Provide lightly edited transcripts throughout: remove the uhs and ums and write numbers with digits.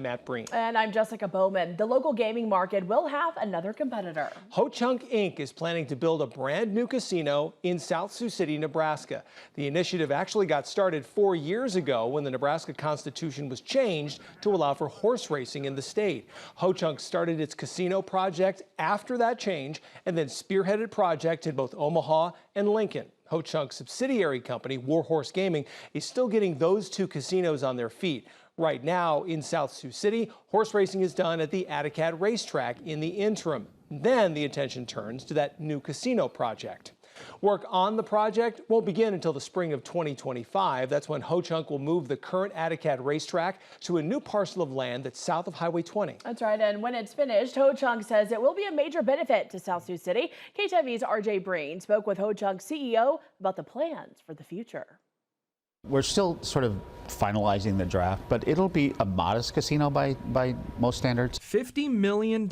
Matt Breen. And I'm Jessica Bowman. The local gaming market will have another competitor. Ho-Chunk Inc. is planning to build a brand new casino in South Sioux City, Nebraska. The initiative actually got started 4 years ago when the Nebraska Constitution was changed to allow for horse racing in the state. Ho-Chunk started its casino project after that change and then spearheaded projects in both Omaha and Lincoln. Ho-Chunk's subsidiary company, Warhorse Gaming, is still getting those two casinos on their feet. Right now in South Sioux City, horse racing is done at the Adacat racetrack in the interim. Then the attention turns to that new casino project. Work on the project won't begin until the spring of 2025. That's when Ho-Chunk will move the current Adacat racetrack to a new parcel of land that's south of Highway 20. That's right, and when it's finished, Ho-Chunk says it will be a major benefit to South Sioux City. KTV's RJ Breen spoke with Ho-Chunk's CEO about the plans for the future. We're still sort of finalizing the draft, but it'll be a modest casino by most standards. $50 million.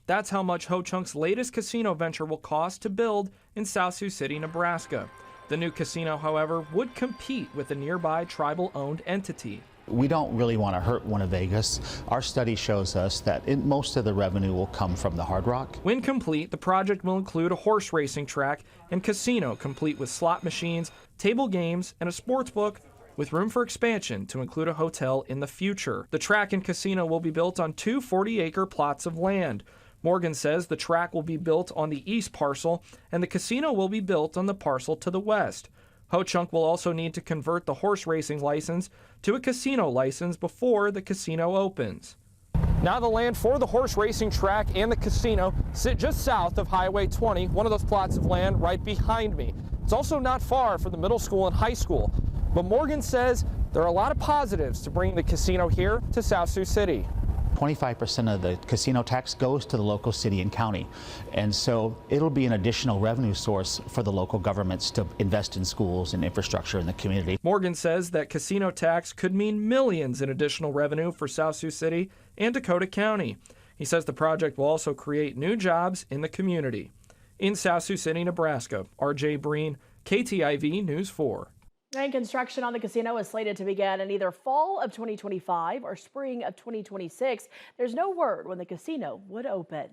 That's how much Ho-Chunk's latest casino venture will cost to build in South Sioux City, Nebraska. The new casino, however, would compete with a nearby tribal-owned entity. We don't really want to hurt one of Vegas. Our study shows us that most of the revenue will come from the Hard Rock. When complete, the project will include a horse racing track and casino complete with slot machines, table games, and a sports book with room for expansion to include a hotel in the future. The track and casino will be built on two 40-acre plots of land. Morgan says the track will be built on the east parcel and the casino will be built on the parcel to the west. Ho-Chunk will also need to convert the horse racing license to a casino license before the casino opens. Now the land for the horse racing track and the casino sit just south of Highway 20, one of those plots of land right behind me. It's also not far from the middle school and high school. But Morgan says there are a lot of positives to bringing the casino here to South Sioux City. 25% of the casino tax goes to the local city and county, and so it'll be an additional revenue source for the local governments to invest in schools and infrastructure in the community. Morgan says that casino tax could mean millions in additional revenue for South Sioux City and Dakota County. He says the project will also create new jobs in the community. In South Sioux City, Nebraska, RJ Breen, KTIV News 4. And construction on the casino is slated to begin in either fall of 2025 or spring of 2026. There's no word when the casino would open.